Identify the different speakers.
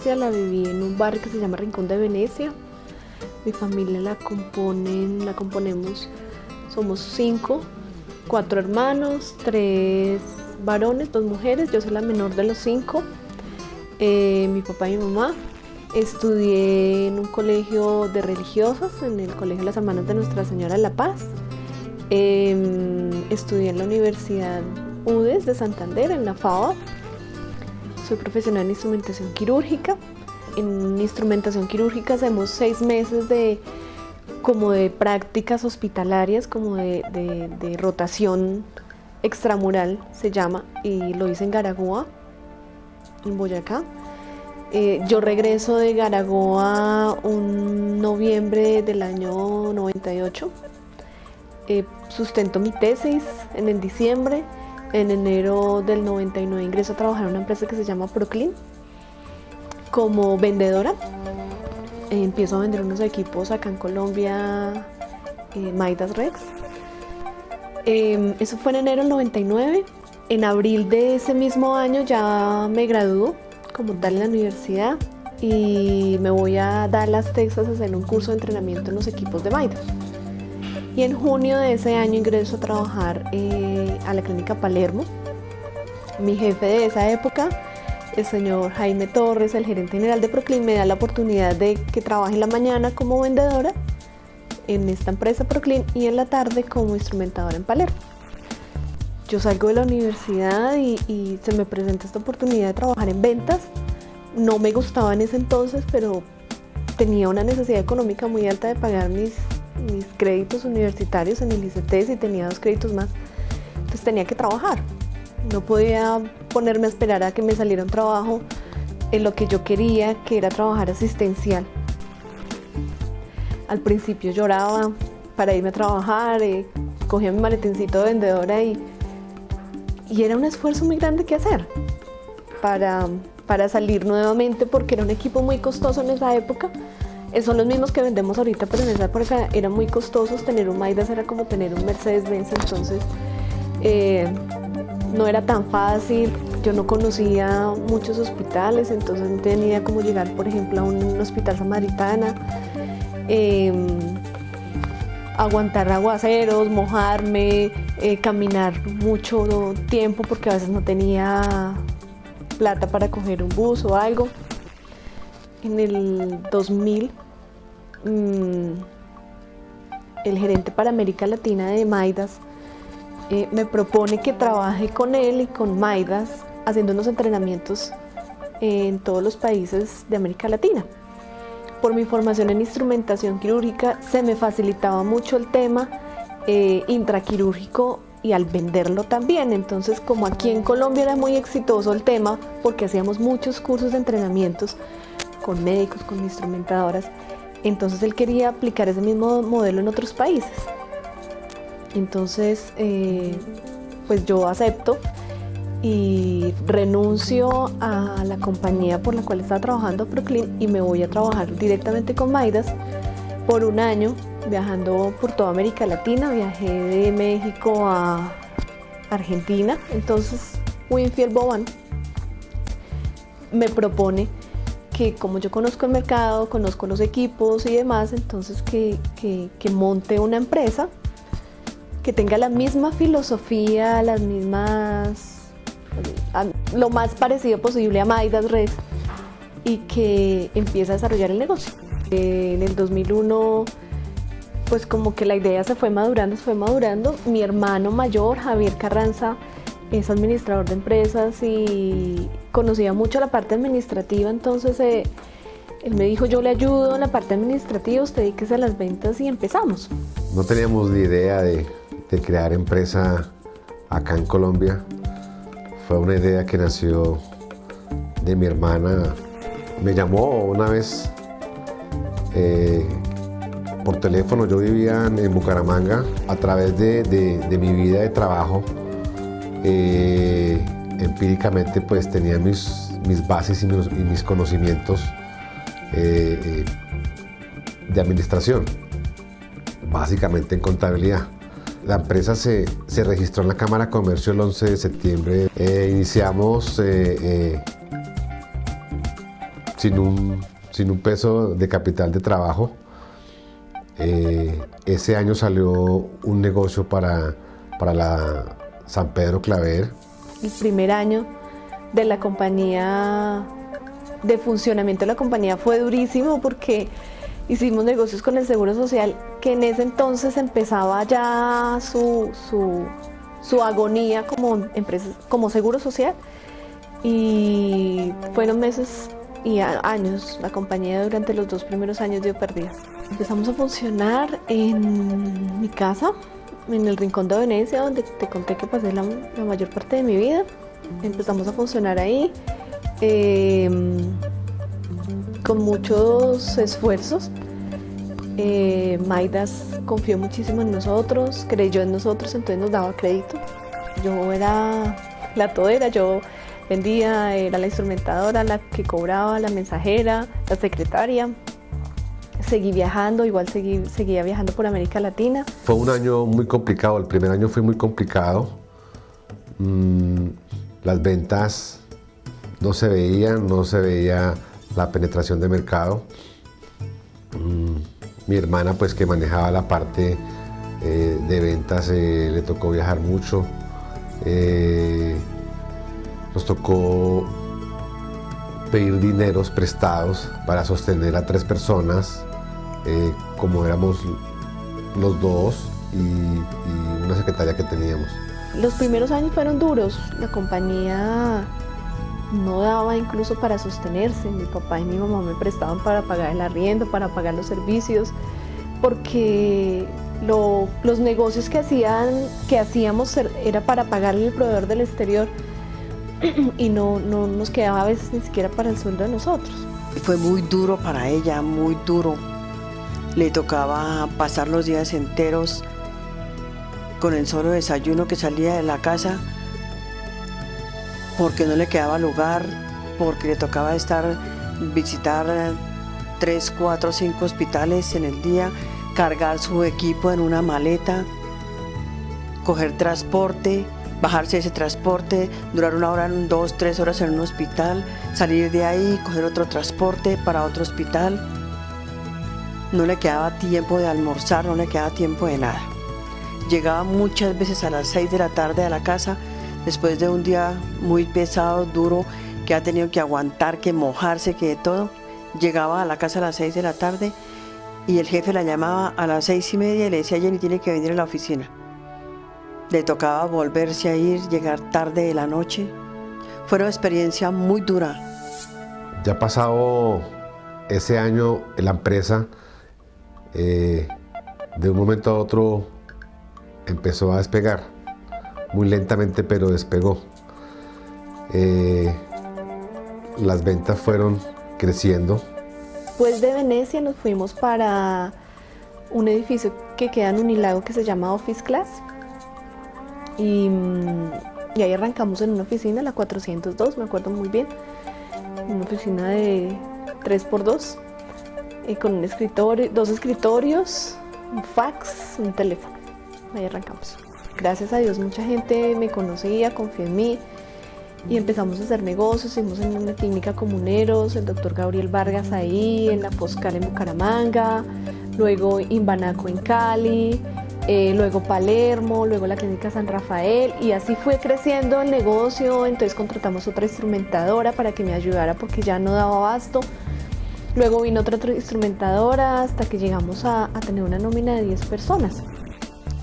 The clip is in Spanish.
Speaker 1: infancia la viví en un barrio que se llama Rincón de Venecia. Mi familia la componemos, somos 5, 4 hermanos, 3 varones, 2 mujeres, yo soy la menor de los 5, mi papá y mi mamá. Estudié en un colegio de religiosas, en el Colegio de las Hermanas de Nuestra Señora de la Paz. Estudié en la Universidad UDES de Santander, en la FAO. Soy profesional en instrumentación quirúrgica. En instrumentación quirúrgica hacemos 6 meses de prácticas hospitalarias, como de rotación extramural se llama, y lo hice en Garagoa, en Boyacá. Yo regreso de Garagoa un noviembre del año 98. Sustento mi tesis en el diciembre. En enero del 99 ingreso a trabajar en una empresa que se llama Proclin como vendedora. Empiezo a vender unos equipos acá en Colombia, Midas Rex. Eso fue en enero del 99. En abril de ese mismo año ya me graduó como tal en la universidad y me voy a Dallas, Texas, a hacer un curso de entrenamiento en los equipos de Midas. Y en junio de ese año ingreso a trabajar a la clínica Palermo. Mi jefe de esa época, el señor Jaime Torres, el gerente general de Proclin, me da la oportunidad de que trabaje en la mañana como vendedora en esta empresa Proclin y en la tarde como instrumentadora en Palermo. Yo salgo de la universidad y se me presenta esta oportunidad de trabajar en ventas. No me gustaba en ese entonces, pero tenía una necesidad económica muy alta de pagar mis créditos universitarios en el ICETES y tenía 2 créditos más. Entonces tenía que trabajar. No podía ponerme a esperar a que me saliera un trabajo en lo que yo quería, que era trabajar asistencial. Al principio lloraba para irme a trabajar, cogía mi maletincito de vendedora y era un esfuerzo muy grande que hacer para salir nuevamente, porque era un equipo muy costoso en esa época. Son los mismos que vendemos ahorita, pero en esa época eran muy costosos. Tener un Midas era como tener un Mercedes-Benz, entonces no era tan fácil. Yo no conocía muchos hospitales, entonces no tenía cómo llegar, por ejemplo, a un hospital samaritana, aguantar aguaceros, mojarme, caminar mucho tiempo porque a veces no tenía plata para coger un bus o algo. En el 2000, el gerente para América Latina de Midas me propone que trabaje con él y con Midas haciendo unos entrenamientos en todos los países de América Latina. Por mi formación en instrumentación quirúrgica se me facilitaba mucho el tema intraquirúrgico y al venderlo también. Entonces, como aquí en Colombia era muy exitoso el tema, porque hacíamos muchos cursos de entrenamientos con médicos, con instrumentadoras, entonces él quería aplicar ese mismo modelo en otros países. Entonces, pues yo acepto y renuncio a la compañía por la cual estaba trabajando, Proclin, y me voy a trabajar directamente con Midas por un año, viajando por toda América Latina. Viajé de México a Argentina. Entonces Winfield Boban me propone que, como yo conozco el mercado, conozco los equipos y demás, entonces que monte una empresa que tenga la misma filosofía, las mismas, lo más parecido posible a Midas Rex, y que empiece a desarrollar el negocio. En el 2001, pues como que la idea se fue madurando. Mi hermano mayor, Javier Carranza, es administrador de empresas y conocía mucho la parte administrativa, entonces él me dijo: yo le ayudo en la parte administrativa, usted dedíquese a las ventas, y empezamos.
Speaker 2: No teníamos ni idea de crear empresa acá en Colombia. Fue una idea que nació de mi hermana. Me llamó una vez por teléfono. Yo vivía en Bucaramanga. A través de mi vida de trabajo, empíricamente pues tenía mis bases y mis conocimientos de administración, básicamente en contabilidad. La empresa se registró en la Cámara de Comercio el 11 de septiembre. Iniciamos sin un peso de capital de trabajo. Ese año salió un negocio para la San Pedro Claver.
Speaker 1: El primer año de la compañía, de funcionamiento de la compañía, fue durísimo porque hicimos negocios con el Seguro Social, que en ese entonces empezaba ya su agonía como empresa, como Seguro Social, y fueron meses y años. La compañía durante los 2 primeros años dio pérdidas. Empezamos a funcionar en mi casa, en el Rincón de Venecia, donde te conté que pasé la mayor parte de mi vida. Empezamos a funcionar ahí con muchos esfuerzos. Maidas confió muchísimo en nosotros, creyó en nosotros, entonces nos daba crédito. Yo era la todera, yo vendía, era la instrumentadora, la que cobraba, la mensajera, la secretaria. Seguí viajando, igual seguía viajando por América Latina.
Speaker 2: Fue un año muy complicado, el primer año fue muy complicado. Las ventas no se veía la penetración de mercado. Mi hermana, pues, que manejaba la parte de ventas, le tocó viajar mucho. Nos tocó pedir dineros prestados para sostener a 3 personas, como éramos los 2 y una secretaria que teníamos.
Speaker 1: Los primeros años fueron duros, la compañía no daba incluso para sostenerse. Mi papá y mi mamá me prestaban para pagar el arriendo, para pagar los servicios, porque los negocios que hacíamos era para pagarle al proveedor del exterior y no nos quedaba a veces ni siquiera para el sueldo de nosotros.
Speaker 3: Fue muy duro para ella, muy duro. Le tocaba pasar los días enteros con el solo desayuno que salía de la casa, porque no le quedaba lugar, porque le tocaba visitar 3, 4, 5 hospitales en el día, cargar su equipo en una maleta, coger transporte, bajarse ese transporte, durar 1 hora, 2, 3 horas en un hospital, salir de ahí, coger otro transporte para otro hospital. No le quedaba tiempo de almorzar, no le quedaba tiempo de nada. Llegaba muchas veces a las 6 de la tarde a la casa, después de un día muy pesado, duro, que ha tenido que aguantar, que mojarse, que de todo. Llegaba a la casa a las 6 de la tarde y el jefe la llamaba a las 6:30 y le decía: Jenny, tiene que venir a la oficina. Le tocaba volverse a ir, llegar tarde de la noche. Fue una experiencia muy dura.
Speaker 2: Ya pasado ese año, la empresa, de un momento a otro, empezó a despegar. Muy lentamente, pero despegó. Las ventas fueron creciendo.
Speaker 1: Después de Venecia nos fuimos para un edificio que queda en Unilago que se llama Office Class. Y ahí arrancamos en una oficina, la 402, me acuerdo muy bien. Una oficina de 3x2, con un escritorio, 2 escritorios, un fax, un teléfono. Ahí arrancamos. Gracias a Dios mucha gente me conocía, confió en mí y empezamos a hacer negocios. Hicimos en una clínica Comuneros, el doctor Gabriel Vargas ahí, en la Foscal en Bucaramanga, luego Imbanaco en Cali, luego Palermo, luego la clínica San Rafael, y así fue creciendo el negocio. Entonces contratamos otra instrumentadora para que me ayudara porque ya no daba abasto. Luego vino otra instrumentadora hasta que llegamos a tener una nómina de 10 personas.